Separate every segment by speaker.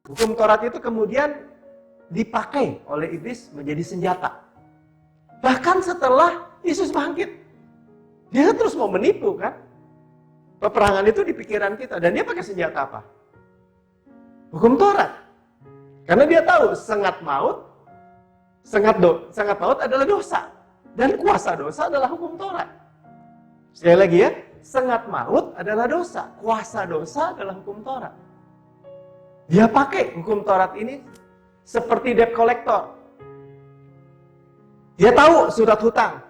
Speaker 1: Hukum Taurat itu kemudian dipakai oleh iblis menjadi senjata. Bahkan setelah Yesus bangkit, dia terus mau menipu kan? Peperangan itu di pikiran kita. Dan dia pakai senjata apa? Hukum Taurat. Karena dia tahu sengat maut adalah dosa. Dan kuasa dosa adalah hukum Taurat. Sekali lagi ya, sengat maut adalah dosa. Kuasa dosa adalah hukum Taurat. Dia pakai hukum Taurat ini seperti debt collector. Dia tahu surat hutang.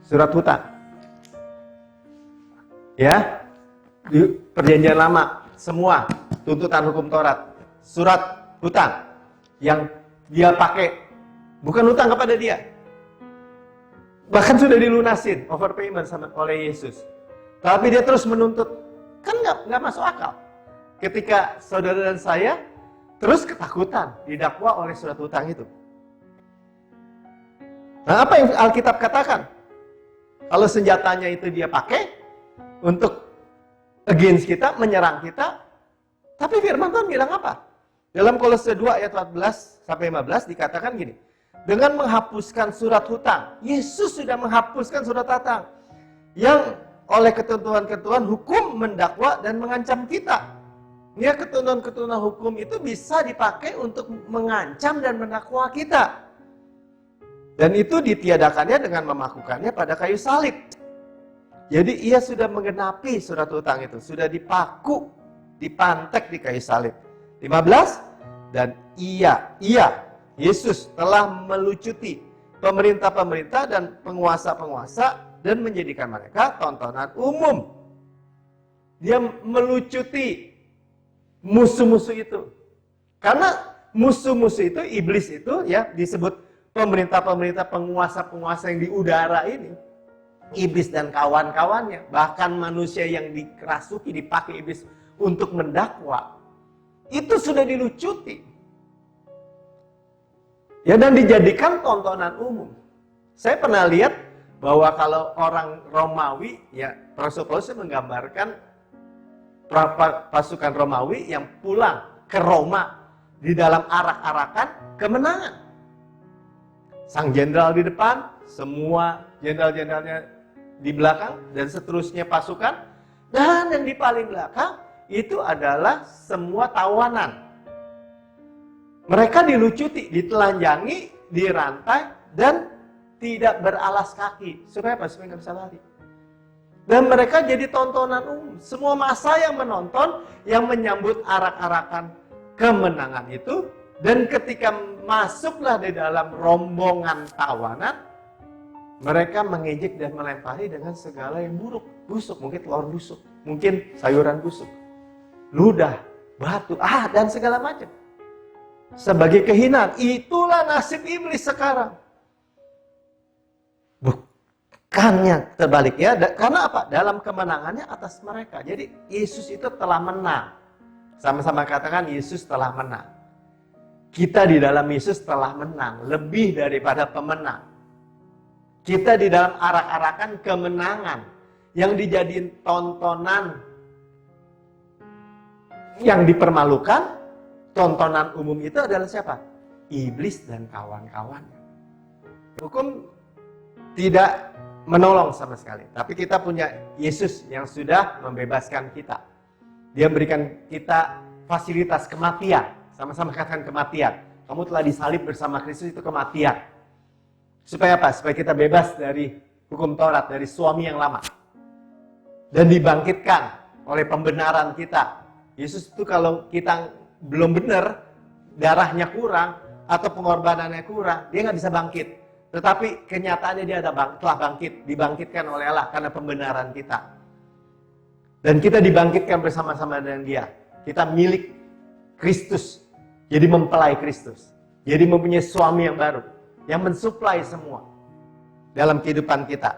Speaker 1: Surat hutang. Ya, di Perjanjian Lama, semua tuntutan hukum Taurat. Surat hutang yang dia pakai, bukan hutang kepada dia. Bahkan sudah dilunasin, overpayment oleh Yesus. Tapi dia terus menuntut. Kan nggak masuk akal. Ketika saudara dan saya terus ketakutan didakwa oleh surat hutang itu. Nah, apa yang Alkitab katakan? Kalau senjatanya itu dia pakai untuk against kita, menyerang kita. Tapi firman Tuhan bilang apa? Dalam Kolose 2 ayat 14-15 dikatakan gini. Dengan menghapuskan surat hutang. Yesus sudah menghapuskan surat hutang. Yang oleh ketentuan-ketentuan hukum mendakwa dan mengancam kita. Ya, ketentuan-ketentuan hukum itu bisa dipakai untuk mengancam dan mendakwa kita. Dan itu ditiadakannya dengan memakukannya pada kayu salib. Jadi ia sudah menggenapi surat hutang itu. Sudah dipaku, dipantek di kayu salib. 15. Dan Yesus telah melucuti pemerintah-pemerintah dan penguasa-penguasa dan menjadikan mereka tontonan umum. Dia melucuti musuh-musuh itu. Karena musuh-musuh itu, iblis itu ya disebut pemerintah-pemerintah, penguasa-penguasa yang di udara ini. Iblis dan kawan-kawannya, bahkan manusia yang dikerasuki, dipakai iblis untuk mendakwa. Itu sudah dilucuti. Ya, dan dijadikan tontonan umum. Saya pernah lihat bahwa kalau orang Romawi, ya Rasul Paulus menggambarkan pasukan Romawi yang pulang ke Roma di dalam arak-arakan kemenangan. Sang jenderal di depan, semua jenderal-jenderalnya di belakang, dan seterusnya pasukan. Dan yang di paling belakang itu adalah semua tawanan. Mereka dilucuti, ditelanjangi, dirantai, dan tidak beralas kaki. Supaya apa? Supaya nggak bisa lari. Dan mereka jadi tontonan umum. Semua massa yang menonton, yang menyambut arak-arakan kemenangan itu. Dan ketika masuklah di dalam rombongan tawanan, mereka mengejek dan melempari dengan segala yang buruk. Busuk, mungkin telur busuk, mungkin sayuran busuk, ludah, batu, dan segala macam. Sebagai kehinaan. Itulah nasib iblis sekarang. Bukannya terbalik ya. Karena apa? Dalam kemenangannya atas mereka. Jadi Yesus itu telah menang. Sama-sama katakan Yesus telah menang. Kita di dalam Yesus telah menang. Lebih daripada pemenang. Kita di dalam arak-arakan kemenangan. Yang dijadiin tontonan. Yang dipermalukan. Tontonan umum itu adalah siapa? Iblis dan kawan-kawannya. Hukum tidak menolong sama sekali. Tapi kita punya Yesus yang sudah membebaskan kita. Dia berikan kita fasilitas kematian. Sama-sama katakan kematian. Kamu telah disalib bersama Kristus, itu kematian. Supaya apa? Supaya kita bebas dari hukum Taurat, dari suami yang lama. Dan dibangkitkan oleh pembenaran kita. Yesus itu kalau kita belum benar, darahnya kurang, atau pengorbanannya kurang, dia nggak bisa bangkit. Tetapi kenyataannya dia telah bangkit, dibangkitkan oleh Allah karena pembenaran kita. Dan kita dibangkitkan bersama-sama dengan dia. Kita milik Kristus, jadi mempelai Kristus. Jadi mempunyai suami yang baru, yang mensuplai semua dalam kehidupan kita.